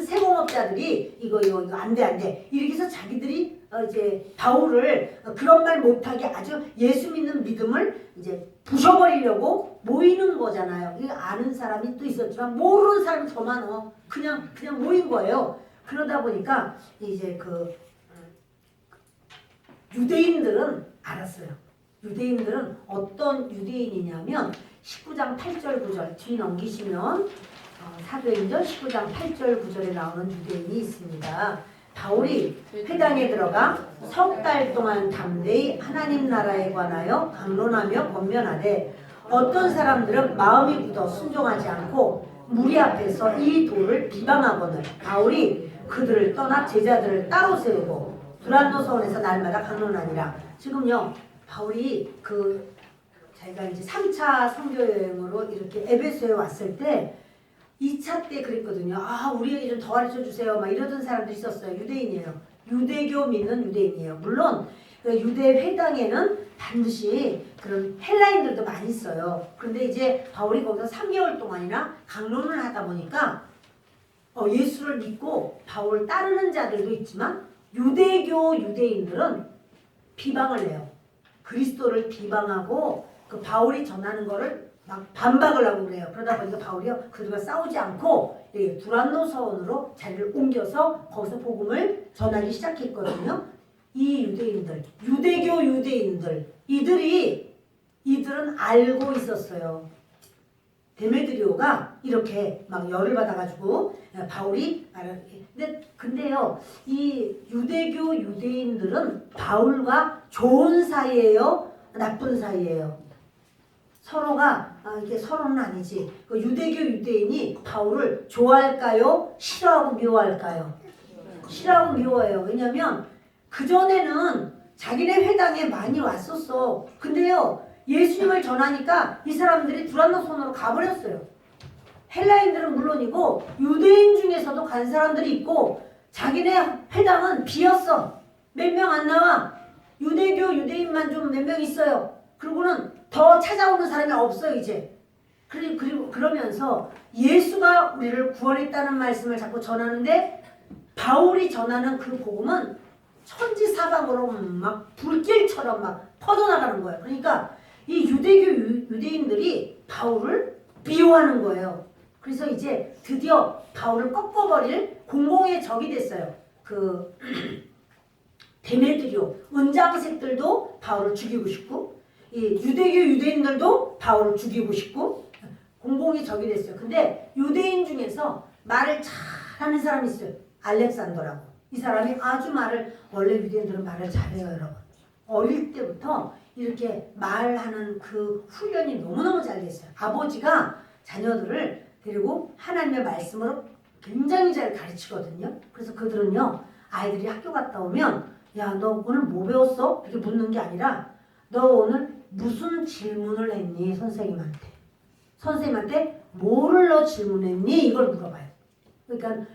세공업자들이 이거 안 돼. 이렇게 해서 자기들이 이제 바울을 그런 말 못하게 아주 예수 믿는 믿음을 이제 부셔버리려고 모이는 거잖아요. 이거 아는 사람이 또 있었지만 모르는 사람이 더 많아. 그냥 모인 거예요. 그러다 보니까 이제 그 유대인들은 알았어요. 유대인들은 어떤 유대인이냐면 19장 8절 9절 뒤 넘기시면 사도행전 19장 8절 9절에 나오는 유대인이 있습니다. 바울이 회당에 들어가 석 달 동안 담대히 하나님 나라에 관하여 강론하며 권면하되 어떤 사람들은 마음이 굳어 순종하지 않고 무리 앞에서 이 도를 비방하거늘 바울이 그들을 떠나 제자들을 따로 세우고 두란노 서원에서 날마다 강론하니라. 지금요 바울이 자기가 이제 3차 선교 여행으로 이렇게 에베소에 왔을 때 2차 때 그랬거든요. 우리에게 좀 더 가르쳐 주세요. 막 이러던 사람들이 있었어요. 유대인이에요. 유대교 믿는 유대인이에요. 물론 유대 회당에는 반드시 그런 헬라인들도 많이 있어요. 그런데 이제 바울이 거기서 3개월 동안이나 강론을 하다 보니까 예수를 믿고 바울을 따르는 자들도 있지만 유대교 유대인들은 비방을 해요. 그리스도를 비방하고 그 바울이 전하는 거를 막 반박을 하고 그래요. 그러다 보니까 바울이요 그들과 싸우지 않고 두란노 서원으로 자리를 옮겨서 거기서 복음을 전하기 시작했거든요. 이 유대인들, 유대교 유대인들 이들은 알고 있었어요. 데메드리오가 이렇게 막 열을 받아가지고 바울이 근데요 이 유대교 유대인들은 바울과 좋은 사이예요, 나쁜 사이예요? 서로가 이게 서로는 아니지. 그 유대교 유대인이 바울을 좋아할까요? 싫어하고 미워할까요? 싫어하고 미워해요. 왜냐면 그전에는 자기네 회당에 많이 왔었어. 근데요 예수님을 전하니까 이 사람들이 두란노 손으로 가버렸어요. 헬라인들은 물론이고 유대인 중에서도 간 사람들이 있고 자기네 회당은 비었어. 몇 명 안 나와. 유대교 유대인만 좀 몇 명 있어요. 그리고는 더 찾아오는 사람이 없어요 이제. 그리고 그러면서 예수가 우리를 구원했다는 말씀을 자꾸 전하는데 바울이 전하는 그 복음은 천지사방으로 막 불길처럼 막 퍼져나가는 거예요. 그러니까 이 유대교 유대인들이 바울을 미워하는 거예요. 그래서 이제 드디어 바울을 꺾어버릴 공공의 적이 됐어요. 그 데메드리오 은장색들도 바울을 죽이고 싶고 이 유대교 유대인들도 바울을 죽이고 싶고 공공의 적이 됐어요. 근데 유대인 중에서 말을 잘하는 사람이 있어요. 알렉산더라고. 이 사람이 아주 원래 유대인들은 말을 잘해요, 여러분. 어릴 때부터 이렇게 말하는 그 훈련이 너무너무 잘 됐어요. 아버지가 자녀들을 데리고 하나님의 말씀으로 굉장히 잘 가르치거든요. 그래서 그들은요, 아이들이 학교 갔다 오면 야, 너 오늘 뭐 배웠어? 이렇게 묻는 게 아니라 너 오늘 무슨 질문을 했니? 선생님한테 뭐를 너 질문했니? 이걸 물어봐요. 그러니까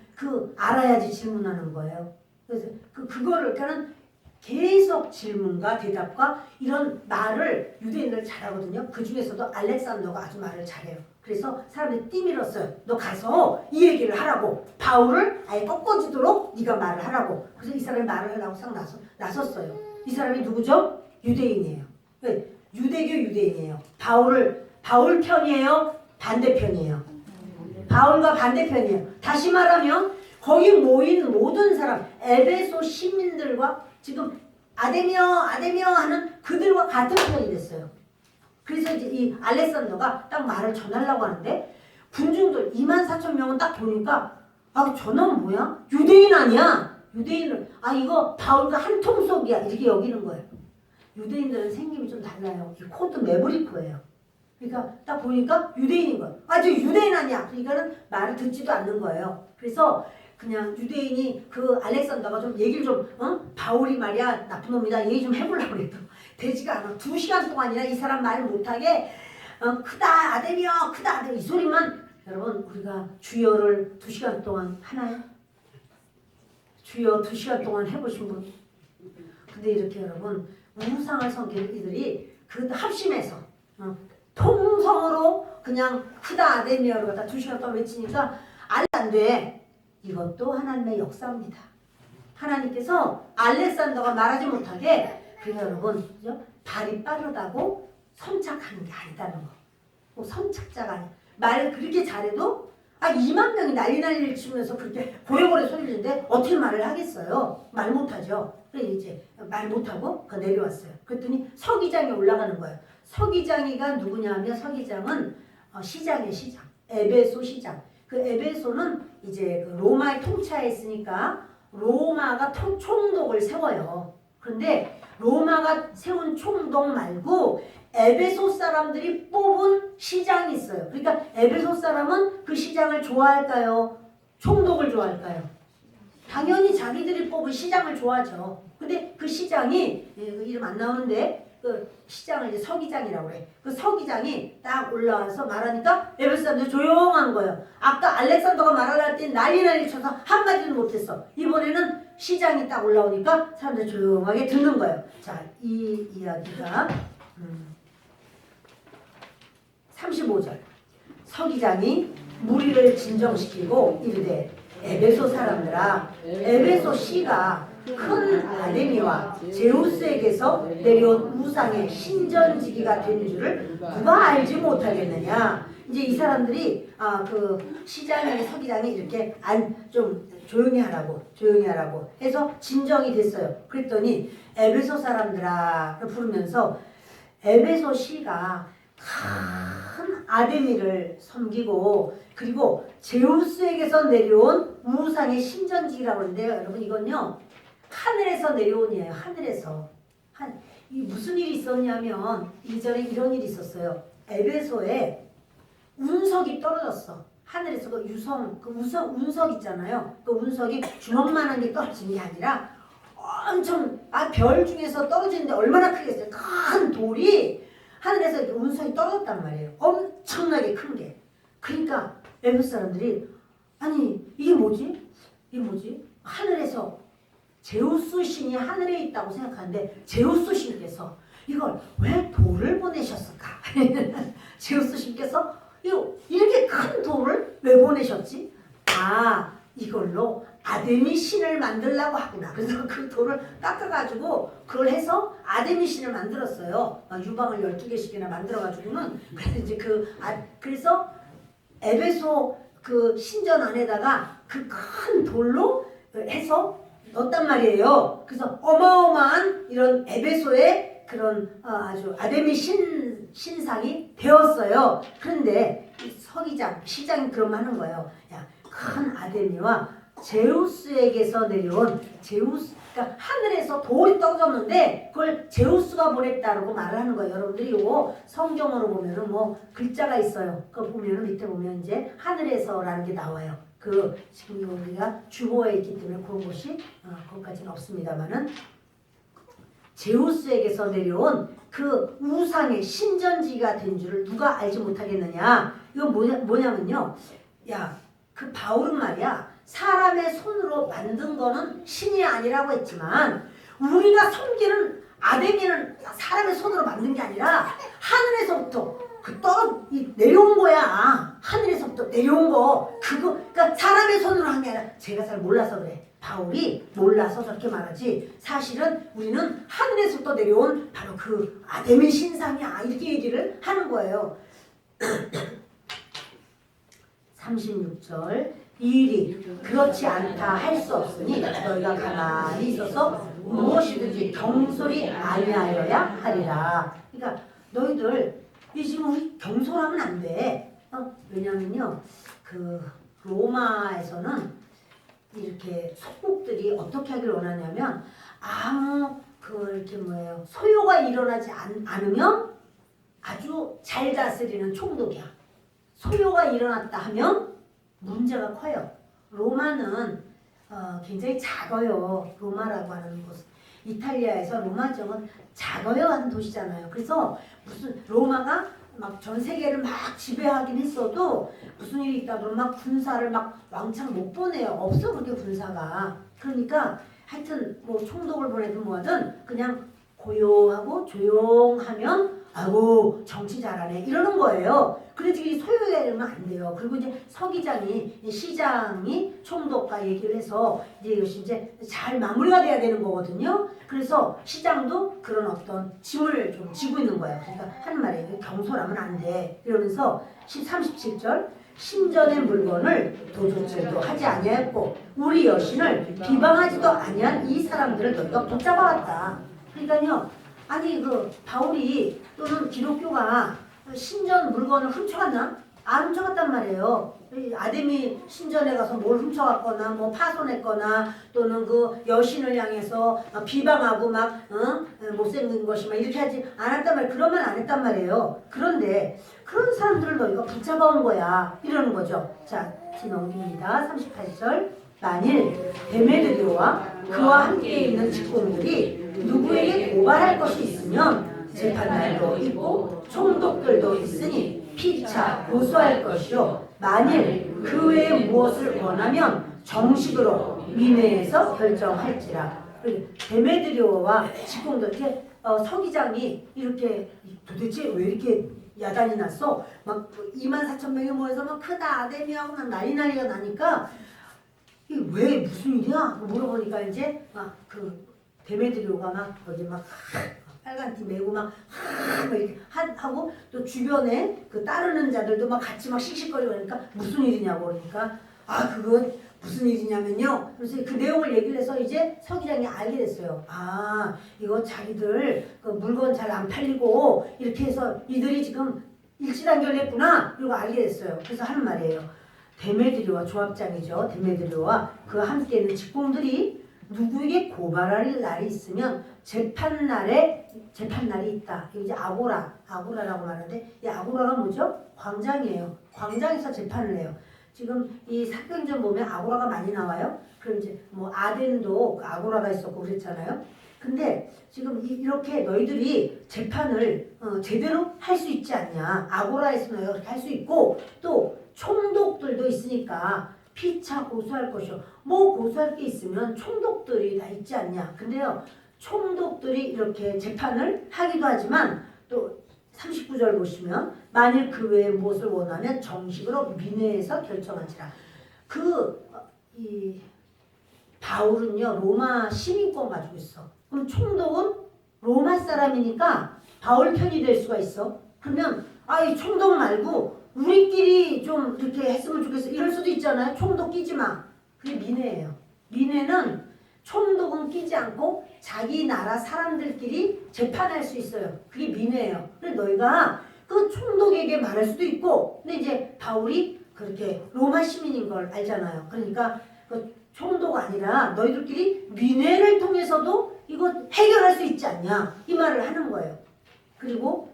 알아야지 질문하는 거예요. 그래서 그거를 그러니까는 계속 질문과 대답과 이런 말을 유대인들 잘하거든요. 그 중에서도 알렉산더가 아주 말을 잘해요. 그래서 사람들이 띠밀었어요. 너 가서 이 얘기를 하라고. 바울을 아예 꺾어주도록 네가 말을 하라고. 그래서 이 사람이 말을 하라고 싹 나섰어요. 이 사람이 누구죠? 유대인이에요. 유대교 유대인이에요. 바울 편이에요? 반대편이에요? 바울과 반대편이에요. 다시 말하면 거기 모인 모든 사람, 에베소 시민들과 지금 아데미어 하는 그들과 같은 편이 됐어요. 그래서 이제 이 알렉산더가 딱 말을 전하려고 하는데 군중들 24,000명은 딱 보니까 아, 저놈 뭐야? 유대인 아니야? 유대인을 이거 바울과 한 통속이야 이렇게 여기는 거예요. 유대인들은 생김이 좀 달라요. 이 코도 매브리코예요. 그러니까 딱 보니까 유대인인 거예요. 저 유대인 아니야. 그러니까는 말을 듣지도 않는 거예요. 그래서 그냥 유대인이 그 알렉산더가 좀 얘기를 좀 바울이 말이야 나쁜 놈이다 얘기 좀 해보려고 그래도 되지가 않아. 2시간 동안이나 이 사람 말 못하게 크다 아데미어 크다 아데미어 이 소리만. 여러분 우리가 주여를 2시간 동안 하나요? 주여 2시간 동안 해보신 분? 근데 이렇게 여러분 우상을 섬기는 이들이 그 합심해서 통성으로 그냥 크다 아데미어를 갖다 2시간 동안 외치니까 안 돼. 이것도 하나님의 역사입니다. 하나님께서 알렉산더가 말하지 못하게 그래서 여러분 그죠? 발이 빠르다고 선착하는 게 아니다는 거. 뭐 선착자가 아니야. 말 그렇게 잘해도 2만 명이 난리를 치면서 그렇게 고래고래 소리를 내는데 어떻게 말을 하겠어요? 말 못하죠. 그래서 이제 말 못하고 내려왔어요. 그랬더니 서기장에 올라가는 거예요. 서기장이가 누구냐면 서기장은 시장이에요. 시장. 에베소 시장. 그 에베소는 이제 그 로마에 통치했으니까 로마가 총독을 세워요. 그런데 로마가 세운 총독 말고 에베소 사람들이 뽑은 시장이 있어요. 그러니까 에베소 사람은 그 시장을 좋아할까요? 총독을 좋아할까요? 당연히 자기들이 뽑은 시장을 좋아하죠. 근데 그 시장이 이름 안 나오는데 그 시장을 이제 서기장이라고 해. 그 서기장이 딱 올라와서 말하니까 에베소 사람들이 조용한 거예요. 아까 알렉산더가 말을 할 때 난리 쳐서 한마디도 못했어. 이번에는 시장이 딱 올라오니까 사람들이 조용하게 듣는 거예요. 자, 이 이야기가 35절. 서기장이 무리를 진정시키고 이르되 에베소 사람들아 에베소 씨가 큰 아데미와 제우스에게서 내려온 우상의 신전지기가 된 줄을 누가 알지 못하겠느냐. 이제 이 사람들이 그 시장의 서기장이 이렇게 좀 조용히 하라고 해서 진정이 됐어요. 그랬더니 에베소 사람들아 부르면서 에베소 씨가 큰 아데미를 섬기고 그리고 제우스에게서 내려온 우상의 신전지기라고 하는데요. 여러분 이건요. 하늘에서 내려온이에요. 하늘에서. 이 무슨 일이 있었냐면 이전에 이런 일이 있었어요. 에베소에 운석이 떨어졌어. 하늘에서 운석 있잖아요. 그 운석이 주먹만한 게 떨어진 게 아니라 엄청 별 중에서 떨어지는데 얼마나 크겠어요. 큰 돌이 하늘에서 이렇게 운석이 떨어졌단 말이에요. 엄청나게 큰 게. 그러니까 에베소 사람들이 아니 이게 뭐지? 이게 뭐지? 하늘에서 제우스 신이 하늘에 있다고 생각하는데 제우스 신께서 이걸 왜 돌을 보내셨을까? 제우스 신께서 이렇게 큰 돌을 왜 보내셨지? 아, 이걸로 아데미 신을 만들려고 하구나. 그래서 그 돌을 깎아가지고 그걸 해서 아데미 신을 만들었어요. 유방을 12개씩이나 만들어가지고는. 그래서 이제 그래서 에베소 그 신전 안에다가 그 큰 돌로 해서 넣었단 말이에요. 그래서 어마어마한 이런 에베소의 그런 아주 아데미 신상이 되었어요. 그런데 서기장, 시장이 그럼 하는 거예요. 야, 큰 아데미와 제우스에게서 내려온 그러니까 하늘에서 돌이 떨어졌는데 그걸 제우스가 보냈다라고 말을 하는 거예요. 여러분들이 이거 성경으로 보면은 뭐 글자가 있어요. 그거 보면은 밑에 보면 이제 하늘에서라는 게 나와요. 지금 우리가 주보에 있기 때문에 그런 곳이 거기까지는 없습니다만은 제우스에게서 내려온 그 우상의 신전지가 된 줄을 누가 알지 못하겠느냐? 이건 뭐냐면요. 야, 그 바울은 말이야. 사람의 손으로 만든 거는 신이 아니라고 했지만 우리가 섬기는 아데미는 사람의 손으로 만든 게 아니라 하늘에서부터 내려온 거야. 하늘에서부터 내려온 거. 그러니까 사람의 손으로 한 게 아니라 제가 잘 몰라서 그래. 바울이 몰라서 저렇게 말하지. 사실은 우리는 하늘에서부터 내려온 바로 그 아데미 신상이야. 이렇게 얘기를 하는 거예요. 36절 이 일이 그렇지 않다 할 수 없으니 너희가 가만히 있어서 무엇이든지 경솔이 아니하여야 하리라. 그러니까 너희들 지금 우리 경솔하면 안 돼. 왜냐면요 그 로마에서는 이렇게 속국들이 어떻게 하길 원하냐면 아무 이렇게 뭐예요 소요가 일어나지 않으면 아주 잘 다스리는 총독이야. 소요가 일어났다 하면 문제가 커요. 로마는 굉장히 작아요. 로마라고 하는 곳. 이탈리아에서 로마정은 작아요 하는 도시잖아요. 그래서 무슨 로마가 막 전 세계를 막 지배하긴 했어도 무슨 일이 있다 그러면 막 군사를 막 왕창 못 보내요. 없어 그렇게 군사가. 그러니까 하여튼 뭐 총독을 보내든 뭐하든 그냥 고요하고 조용하면 아이고 정치 잘하네 이러는 거예요. 그래서 이 소요가 이러면 안 돼요. 그리고 이제 시장이 총독과 얘기를 해서 이제 이것이 이제 잘 마무리가 돼야 되는 거거든요. 그래서 시장도 그런 어떤 짐을 좀 지고 있는 거예요. 그러니까 하는 말이에요. 경솔하면 안 돼. 이러면서 37절 신전의 물건을 도둑질도 하지 아니하였고 우리 여신을 비방하지도 아니한 이 사람들을 너희가 붙잡아왔다. 그러니까요. 아니 바울이 또는 기독교가 신전 물건을 훔쳐갔나? 안 훔쳐갔단 말이에요. 아데미 신전에 가서 뭘 훔쳐갔거나 뭐 파손했거나 또는 그 여신을 향해서 비방하고 막 못생긴 것이 막 이렇게 하지 않았단 말이에요. 그런 말 안 했단 말이에요. 그런데 그런 사람들을 너희가 붙잡아온 거야. 이러는 거죠. 자, 넘깁니다. 38절 만일 데메드리오와 그와 함께 있는 직공들이 누구에게 고발할 것이 있으면 재판날도 있고 총독들도 있으니 피차 고소할 것이요 만일 그 외에 무엇을 원하면 정식으로 민회에서 결정할지라. 데메드리오와 직공들 서기장이 이렇게 도대체 왜 이렇게 야단이 났어? 막 24,000명이 모여서 막 크다 아데미하고 막 난리가 나니까 이게 왜 무슨 일이야? 물어보니까 이제 데메드리오가 막 거기 막 빨간 티 메고 막 이렇게 하고 또 주변에 그 따르는 자들도 막 같이 막 씩씩거리고 그러니까 무슨 일이냐고 그러니까 그거 무슨 일이냐면요. 그래서 그 내용을 얘기를 해서 이제 서기장이 알게 됐어요. 이거 자기들 그 물건 잘 안 팔리고 이렇게 해서 이들이 지금 일치단결했구나. 이거 알게 됐어요. 그래서 하는 말이에요. 데메드리오와 조합장이죠. 데메드리오와 그와 함께 있는 직공들이 누구에게 고발할 날이 있으면 재판날이 있다. 이제 아고라라고 말하는데 이 아고라가 뭐죠? 광장이에요. 광장에서 재판을 해요. 지금 이 사도행전 보면 아고라가 많이 나와요. 그럼 이제 뭐 아덴도 아고라가 있었고 그랬잖아요. 근데 지금 이렇게 너희들이 재판을 제대로 할 수 있지 않냐. 아고라에서 너희가 그렇게 할 수 있고 또 총독들도 있으니까 피차 고소할 것이요. 뭐 고소할 게 있으면 총독들이 다 있지 않냐. 근데요, 총독들이 이렇게 재판을 하기도 하지만 또 39절 보시면 만일 그 외에 무엇을 원하면 정식으로 민회에서 결정하지라. 이 바울은요, 로마 시민권 가지고 있어. 그럼 총독은 로마 사람이니까 바울 편이 될 수가 있어. 그러면 이 총독 말고 우리끼리 좀 이렇게 했으면 좋겠어. 이럴 수도 있잖아요. 총독 끼지 마. 그게 민회예요. 민회는 총독은 끼지 않고 자기 나라 사람들끼리 재판할 수 있어요. 그게 민회예요. 근데 너희가 그 총독에게 말할 수도 있고, 근데 이제 바울이 그렇게 로마 시민인 걸 알잖아요. 그러니까 그 총독 아니라 너희들끼리 민회를 통해서도 이거 해결할 수 있지 않냐, 이 말을 하는 거예요. 그리고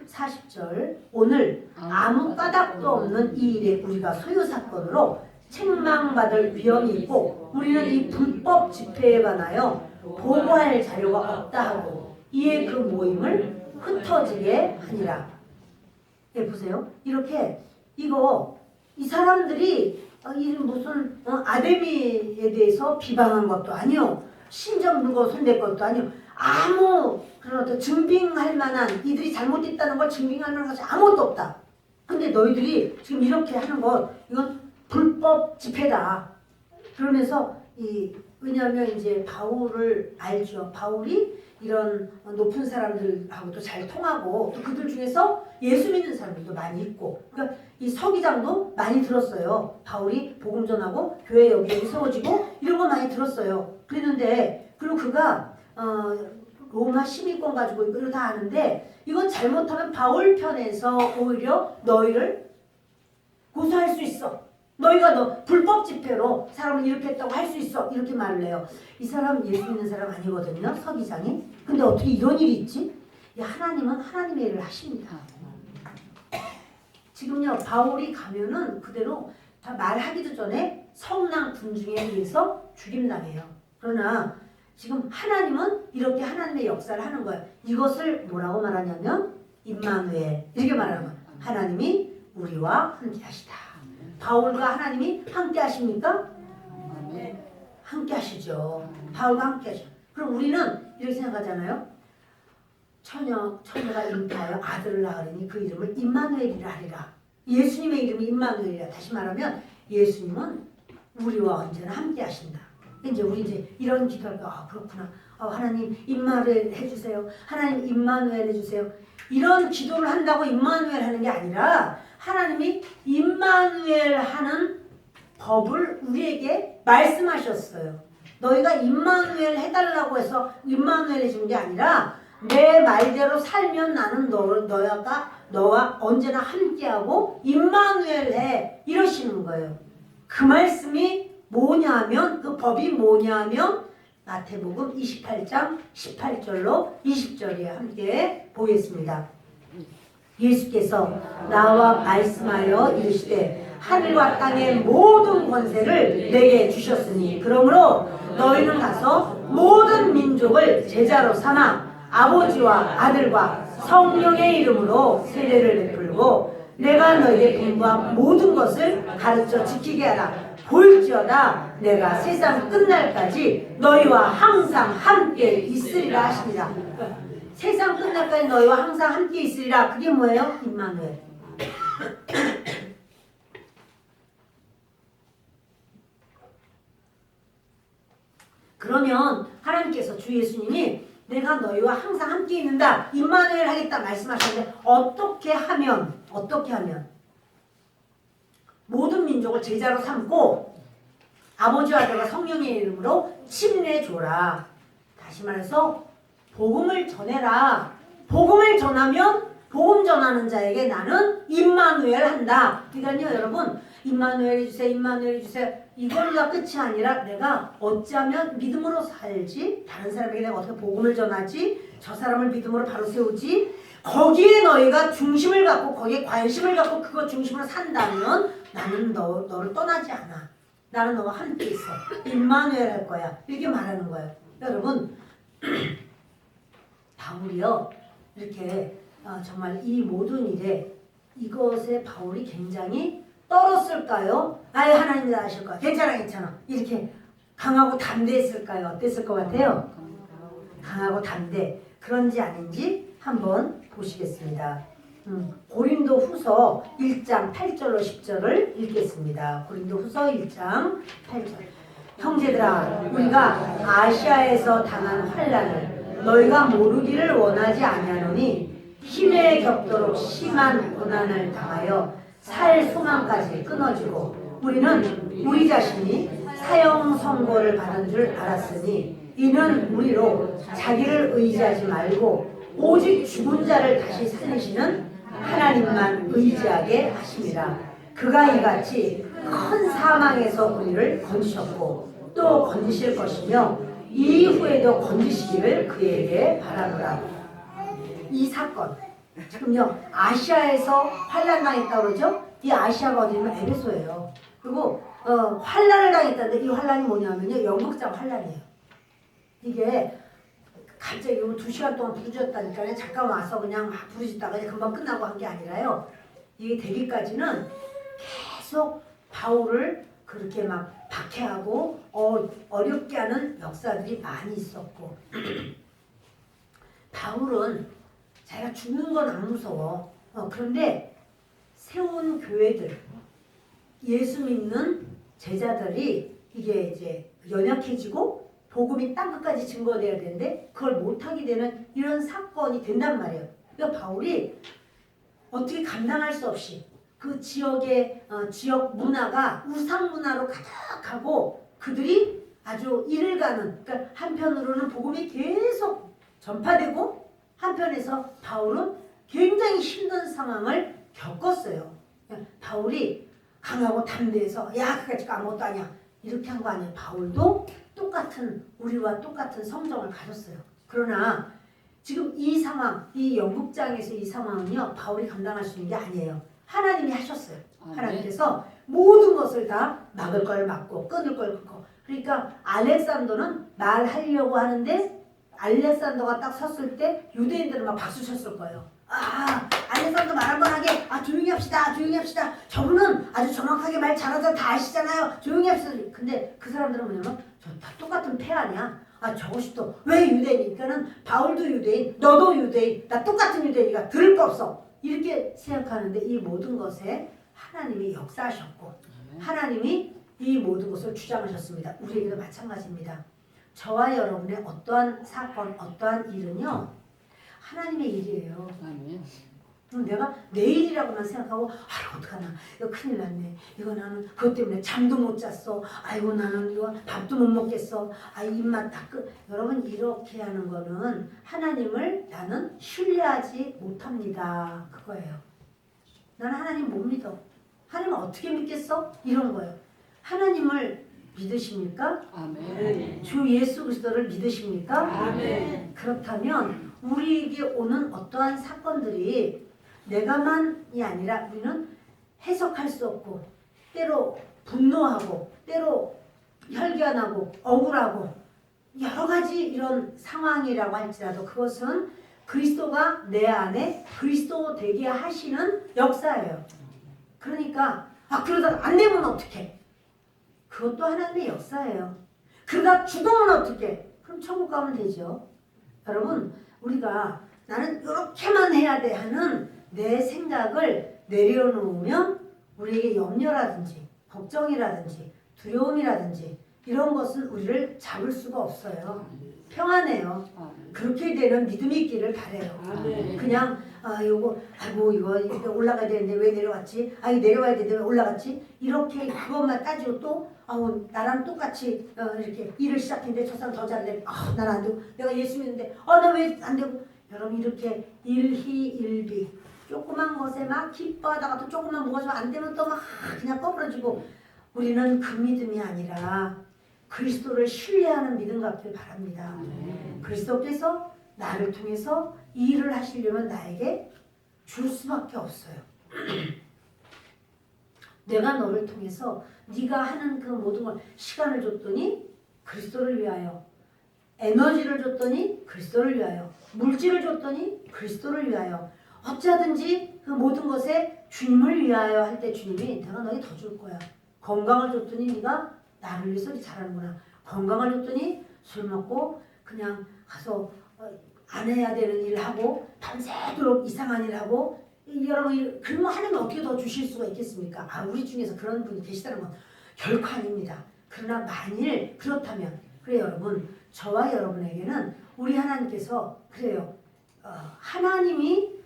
40절 오늘 아무 까닭도 없는 이 일에 우리가 소요 사건으로 책망받을 위험이 있고 우리는 이 불법 집회에 관하여 보고할 자료가 없다 하고 이에 그 모임을 흩어지게 하니라. 네, 보세요. 이렇게 이 사람들이 무슨 아데미에 대해서 비방한 것도 아니요, 신전 물건 손댈 것도 아니요, 아무 그런 증빙할 만한, 이들이 잘못했다는 걸 증빙할 만한 것이 아무것도 없다. 근데 너희들이 지금 이렇게 하는 것, 이건 불법 집회다. 그러면서 왜냐하면 이제 바울을 알죠. 바울이 이런 높은 사람들하고도 잘 통하고 또 그들 중에서 예수 믿는 사람들도 많이 있고, 그러니까 이 서기장도 많이 들었어요. 바울이 복음 전하고 교회 여기 세워지고 이런 거 많이 들었어요. 그랬는데 그리고 그가 로마 시민권 가지고 이거 다 아는데 이건 잘못하면 바울 편에서 오히려 너희를 고소할 수 있어. 너희가 불법 집회로 사람을 이렇게 했다고 할 수 있어. 이렇게 말을 해요. 이 사람 예수 믿는 사람 아니거든요, 서기장이. 근데 어떻게 이런 일이 있지? 하나님은 하나님의 일을 하십니다. 지금요, 바울이 가면은 그대로 다 말하기도 전에 성난 군중에 의해서 죽임당해요. 그러나 지금 하나님은 이렇게 하나님의 역사를 하는 거예요. 이것을 뭐라고 말하냐면 임마누엘, 이렇게 말하는 거예요. 하나님이 우리와 함께 하시다. 바울과 하나님이 함께 하십니까? 네. 함께 하시죠. 바울과 함께 하시죠. 그럼 우리는 이렇게 생각하잖아요. 처녀가 인파하여 아들을 낳으니 그 이름을 임마누엘이라 하리라. 예수님의 이름이 임마누엘이라. 다시 말하면 예수님은 우리와 언제나 함께 하신다. 이제 우리 이런 기도할 때 그렇구나. 하나님 임마누엘 해주세요. 하나님 임마누엘 해주세요. 이런 기도를 한다고 임마누엘 하는 게 아니라 하나님이 임마누엘 하는 법을 우리에게 말씀하셨어요. 너희가 임마누엘 해달라고 해서 임마누엘 해준 게 아니라 내 말대로 살면 나는 너와 언제나 함께하고 임마누엘 해, 이러시는 거예요. 그 말씀이 뭐냐면, 그 법이 뭐냐면 마태복음 28장 18절로 20절에 함께 보겠습니다. 예수께서 나와 말씀하여 이르시되 하늘과 땅의 모든 권세를 내게 주셨으니 그러므로 너희는 가서 모든 민족을 제자로 삼아 아버지와 아들과 성령의 이름으로 세례를 베풀고 내가 너희에게 분부한 모든 것을 가르쳐 지키게 하라. 볼지어다 내가 세상 끝날까지 너희와 항상 함께 있으리라 하시니라. 세상 끝날까지 너희와 항상 함께 있으리라. 그게 뭐예요? 임마누엘. 그러면 하나님께서 주 예수님이 내가 너희와 항상 함께 있는다, 임마누엘 하겠다 말씀하셨는데 어떻게 하면 모든 민족을 제자로 삼고 아버지와 아들과 성령의 이름으로 침례줘라. 다시 말해서 복음을 전해라. 복음을 전하면 복음 전하는 자에게 나는 임마누엘 한다. 그러니까요 여러분, 임마누엘 해주세요, 임마누엘 해주세요, 이걸로가 끝이 아니라 내가 어찌하면 믿음으로 살지, 다른 사람에게 내가 어떻게 복음을 전하지, 저 사람을 믿음으로 바로 세우지, 거기에 너희가 중심을 갖고 거기에 관심을 갖고 그거 중심으로 산다면 나는 너를 떠나지 않아. 나는 너와 함께 있어. 임마누엘 할 거야. 이렇게 말하는 거예요. 여러분, 바울이요 이렇게 정말 이 모든 일에 이것에 바울이 굉장히 떨었을까요? 아예 하나님 다 아실 거야. 괜찮아 괜찮아. 이렇게 강하고 담대했을까요? 어땠을 것 같아요? 강하고 담대. 그런지 아닌지 한번 보시겠습니다. 고린도 후서 1장 8절로 10절을 읽겠습니다. 고린도 후서 1장 8절. 형제들아 우리가 아시아에서 당한 환난을 너희가 모르기를 원하지 아니하노니 힘에 겹도록 심한 고난을 당하여 살 소망까지 끊어지고 우리는 우리 자신이 사형 선고를 받은 줄 알았으니 이는 우리로 자기를 의지하지 말고 오직 죽은 자를 다시 살리시는 하나님만 의지하게 하심이라. 그가 이같이 큰 사망에서 우리를 건지셨고 또 건지실 것이며 이후에도 건지시기를 그에게 바라노라. 이 사건 지금요 아시아에서 환난 당했다고 그러죠. 이 아시아가 어디냐면 에베소예요. 그리고 환난을 당했다는데 이 환난이 뭐냐면요 영국장 환난이에요. 이게 갑자기 2시간 동안 부르짖었다니까요. 잠깐 와서 그냥 막 부르짖다가 그냥 금방 끝나고 한 게 아니라요. 이게 되기까지는 계속 바울을 그렇게 막 박해하고 어렵게 하는 역사들이 많이 있었고 바울은 자기가 죽는 건 안 무서워. 그런데 세운 교회들 예수 믿는 제자들이 이게 이제 연약해지고 복음이 땅 끝까지 증거돼야 되는데 그걸 못하게 되는 이런 사건이 된단 말이에요. 그러니까 바울이 어떻게 감당할 수 없이 그 지역의 지역 문화가 우상 문화로 가득하고 그들이 아주 이를 가는 그러니까 한편으로는 복음이 계속 전파되고 한편에서 바울은 굉장히 힘든 상황을 겪었어요. 바울이 강하고 담대해서 야 그까짓 거 아무것도 아니야 이렇게 한 거 아니에요. 바울도 똑같은 우리와 똑같은 성정을 가졌어요. 그러나 지금 이 상황, 이 연극장에서 이 상황은요 바울이 감당할 수 있는 게 아니에요. 하나님이 하셨어요. 하나님께서 모든 것을 다 막을 걸 막고 끊을 걸 끊고 그러니까 알렉산더는 말하려고 하는데 알렉산더가 딱 섰을 때 유대인들은 막 박수 쳤을 거예요. 알렉산더 말 한번 하게 조용히 합시다 조용히 합시다. 저분은 아주 정확하게 말 잘하자 다 아시잖아요. 조용히 합시다. 근데 그 사람들은 뭐냐면 저 다 똑같은 폐 아니야. 저것이 또 왜 유대인이니까는 바울도 유대인 너도 유대인 나 똑같은 유대인이니까 들을 거 없어. 이렇게 생각하는데 이 모든 것에 하나님이 역사하셨고 하나님이 이 모든 것을 주장하셨습니다. 우리에게도 마찬가지입니다. 저와 여러분의 어떠한 사건 어떠한 일은요 하나님의 일이에요. 내가 내 일이라고만 생각하고 어떡하나 이거 큰일 났네. 이거 나는 그것 때문에 잠도 못 잤어. 아이고 나는 이거 밥도 못 먹겠어. 입맛 다 여러분 이렇게 하는 거는 하나님을 나는 신뢰하지 못합니다. 그거예요. 나는 하나님 못 믿어. 하나님 어떻게 믿겠어? 이런 거예요. 하나님을 믿으십니까? 아멘. 주 예수 그리스도를 믿으십니까? 아멘. 그렇다면 우리에게 오는 어떠한 사건들이 내가만이 아니라 우리는 해석할 수 없고 때로 분노하고 때로 혈기나고 억울하고 여러 가지 이런 상황이라고 할지라도 그것은 그리스도가 내 안에 그리스도 되게 하시는 역사예요. 그러니까 그러다 안 되면 어떡해? 그것도 하나님의 역사예요. 그러다 죽으면 어떡해? 그럼 천국 가면 되죠. 여러분 우리가 나는 이렇게만 해야 돼 하는 내 생각을 내려놓으면 우리에게 염려라든지 걱정이라든지 두려움이라든지 이런 것은 우리를 잡을 수가 없어요. 평안해요. 그렇게 되는 믿음이 있기를 바래요. 그냥 이거 올라가야 되는데 왜 내려왔지? 이거 내려와야 되는데 왜 올라갔지? 이렇게 그것만 따지고 또 나랑 똑같이 이렇게 일을 시작했는데 저 사람 더 잘해. 나는 안 되고 내가 예수 믿는데 나 왜 안 되고 여러분 이렇게 일희일비 조그만 것에 막 기뻐하다가 또 조그만 뭐가 좀 안 되면 또 막 그냥 꺼부러지고 우리는 그 믿음이 아니라 그리스도를 신뢰하는 믿음 갖길 바랍니다. 그리스도께서 나를 통해서 이 일을 하시려면 나에게 줄 수밖에 없어요. 내가 너를 통해서 네가 하는 그 모든 걸 시간을 줬더니 그리스도를 위하여 에너지를 줬더니 그리스도를 위하여 물질을 줬더니 그리스도를 위하여 어찌하든지 그 모든 것에 주님을 위하여 할 때 주님이 내가 너희 더 줄 거야. 건강을 줬더니 네가 나를 위해서 잘하는구나. 건강을 줬더니 술 먹고 그냥 가서 안 해야 되는 일을 하고 밤새도록 이상한 일을 하고 여러분 그러면 하나님 어떻게 더 주실 수가 있겠습니까? 우리 중에서 그런 분이 계시다는 건 결코 아닙니다. 그러나 만일 그렇다면 그래요 여러분 저와 여러분에게는 우리 하나님께서 그래요 하나님이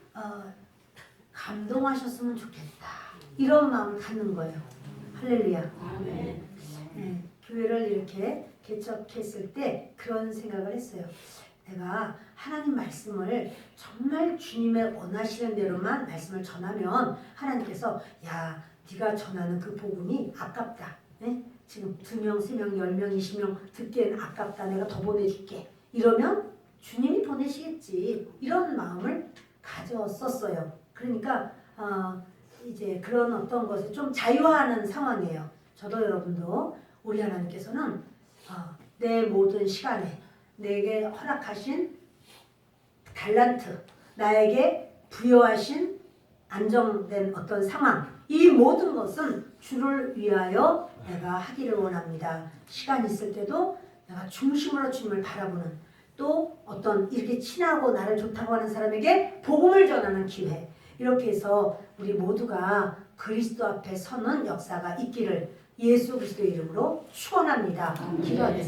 감동하셨으면 좋겠다 이런 마음을 갖는 거예요. 할렐루야. 아멘. 네, 교회를 이렇게 개척했을 때 그런 생각을 했어요. 내가 하나님 말씀을 정말 주님의 원하시는 대로만 말씀을 전하면 하나님께서 야 네가 전하는 그 복음이 아깝다. 네? 지금 2명, 3명, 10명, 20명 듣기에는 아깝다. 내가 더 보내줄게. 이러면 주님이 보내시겠지. 이런 마음을 가졌었어요. 그러니까 이제 그런 어떤 것을 좀 자유화하는 상황이에요. 저도 여러분도 우리 하나님께서는 내 모든 시간에 내게 허락하신 달란트, 나에게 부여하신 안정된 어떤 상황, 이 모든 것은 주를 위하여 내가 하기를 원합니다. 시간 있을 때도 내가 중심으로 주님을 바라보는 또 어떤 이렇게 친하고 나를 좋다고 하는 사람에게 복음을 전하는 기회 이렇게 해서 우리 모두가 그리스도 앞에 서는 역사가 있기를 예수 그리스도의 이름으로 축원합니다. 기도하겠습니다.